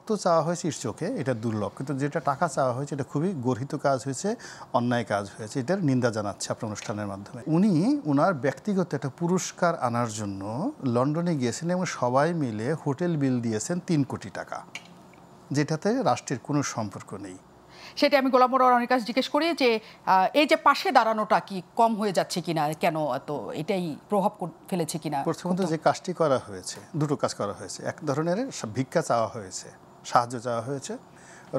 রক্ত চাওয়া হয়েছে ইট চোখে, এটা দুর্লভ, কিন্তু যেটা টাকা চাওয়া হয়েছে এটা খুবই গর্হিত কাজ হয়েছে, অন্যায় কাজ হয়েছে, এটার নিন্দা জানাচ্ছে আপনার অনুষ্ঠানের মাধ্যমে। উনি ওনার ব্যক্তিগত একটা পুরস্কার আনার জন্য লন্ডনে গিয়েছেন এবং সবাই মিলে হোটেল বিল দিয়েছেন ৩ কোটি টাকা, যেটাতে রাষ্ট্রের কোনো সম্পর্ক নেই। সেটা আমি গোলাম মোড়ার অনেক কাছে জিজ্ঞেস করি যে এই যে পাশে দাঁড়ানোটা কি কম হয়ে যাচ্ছে কিনা, কেন এত এটাই প্রভাব ফেলেছে কিনা। প্রথমত যে কাজটি করা হয়েছে, দুটো কাজ করা হয়েছে। এক ধরনের ভিক্ষা চাওয়া হয়েছে, সাহায্য চাওয়া হয়েছে,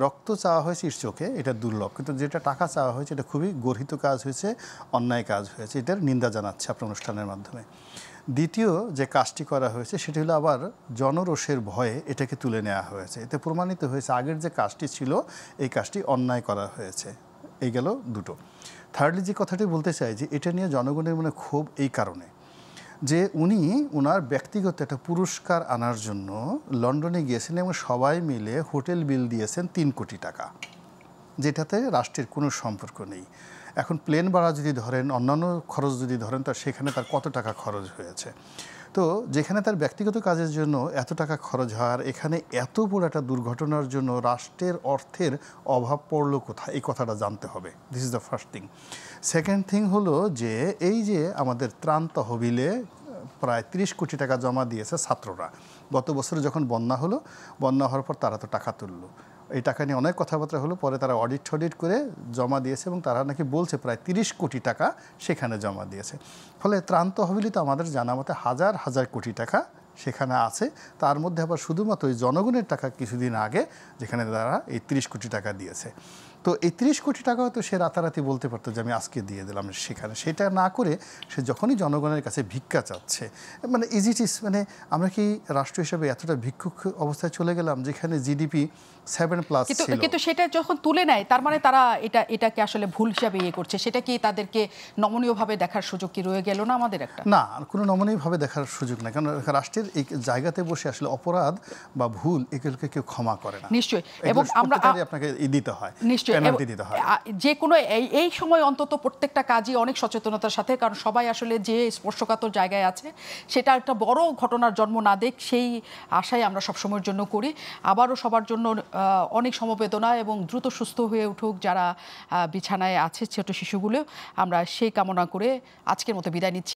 রক্ত চাওয়া হয়েছে ইট চোখে, এটা দুর্লভ, কিন্তু যেটা টাকা চাওয়া হয়েছে এটা খুবই গর্হিত কাজ হয়েছে, অন্যায় কাজ হয়েছে, এটার নিন্দা জানাচ্ছে আপনার অনুষ্ঠানের মাধ্যমে। দ্বিতীয় যে কাজটি করা হয়েছে সেটি হলো আবার জনরোষের ভয়ে এটাকে তুলে নেওয়া হয়েছে। এতে প্রমাণিত হয়েছে আগের যে কাজটি ছিল এই কাজটি অন্যায় করা হয়েছে। এই গেল দুটো। থার্ডলি যে কথাটি বলতে চাই যে এটা নিয়ে জনগণের মনে ক্ষোভ এই কারণে যে উনি ওনার ব্যক্তিগত একটা পুরস্কার আনার জন্য লন্ডনে গিয়েছেন এবং সবাই মিলে হোটেল বিল দিয়েছেন ৩ কোটি টাকা, যেটাতে রাষ্ট্রের কোনো সম্পর্ক নেই। এখন প্লেন ভাড়া যদি ধরেন, অন্যান্য খরচ যদি ধরেন, তার সেখানে তার কত টাকা খরচ হয়েছে। তো যেখানে তার ব্যক্তিগত কাজের জন্য এত টাকা খরচ হওয়ার, এখানে এত বড় একটা দুর্ঘটনার জন্য রাষ্ট্রের অর্থের অভাব পড়লো কোথায়, এই কথাটা জানতে হবে। This is the first thing. Second thing হলো যে এই যে আমাদের ত্রাণ তহবিলে প্রায় ৩০ কোটি টাকা জমা দিয়েছে ছাত্ররা। গত বছর যখন বন্যা হলো, বন্যা হওয়ার পর তারা তো টাকা তুললো, এই টাকা নিয়ে অনেক কথাবার্তা হলো, পরে তারা অডিট করে জমা দিয়েছে এবং তারা নাকি বলছে প্রায় ৩০ কোটি টাকা সেখানে জমা দিয়েছে। ফলে ত্রাণ তহবিলে তো আমাদের জানা মতে হাজার হাজার কোটি টাকা সেখানে আছে। তার মধ্যে আবার শুধুমাত্র ওই জনগণের টাকা কিছুদিন আগে যেখানে তারা এই ৩০ কোটি টাকা দিয়েছে। তো এই ৩০ কোটি টাকাও তো সে রাতারাতি বলতে পারতো যে আমি আজকে দিয়ে দিলাম সেখানে, সেটা না করে সে যখনই জনগণের কাছে ভিক্ষা চাচ্ছে, মানে ইজিটিস, মানে আমরা কি রাষ্ট্র হিসেবে এতটা ভিক্ষুক অবস্থায় চলে গেলাম যেখানে জিডিপি 7+ ছিল। কিন্তু সেটা যখন তুলে নেয় তার মানে তারা এটাকে আসলে ভুল হিসাবে ইয়ে করছে, সেটা কি তাদেরকে নমনীয়ভাবে দেখার সুযোগ কি রয়ে গেল না আমাদের? একটা না, কোনো নমনীয়ভাবে দেখার সুযোগ নাই, কারণ রাষ্ট্রের এই জায়গাতে বসে আসলে অপরাধ বা ভুল এগুলোকে কেউ ক্ষমা করে না। নিশ্চয়ই, এবং আমরা আপনাকে দিতে হয়, নিশ্চয়ই যে কোনো এই সময় অন্তত প্রত্যেকটা কাজই অনেক সচেতনতার সাথে, কারণ সবাই আসলে যে স্পর্শকাতর জায়গায় আছে সেটা একটা বড় ঘটনার জন্ম না দেখ, সেই আশাই আমরা সবসময়ের জন্য করি। আবারও সবার জন্য অনেক সমবেদনা এবং দ্রুত সুস্থ হয়ে উঠুক যারা বিছানায় আছে, ছোট শিশুগুলো, আমরা সেই কামনা করে আজকের মতো বিদায় নিচ্ছি।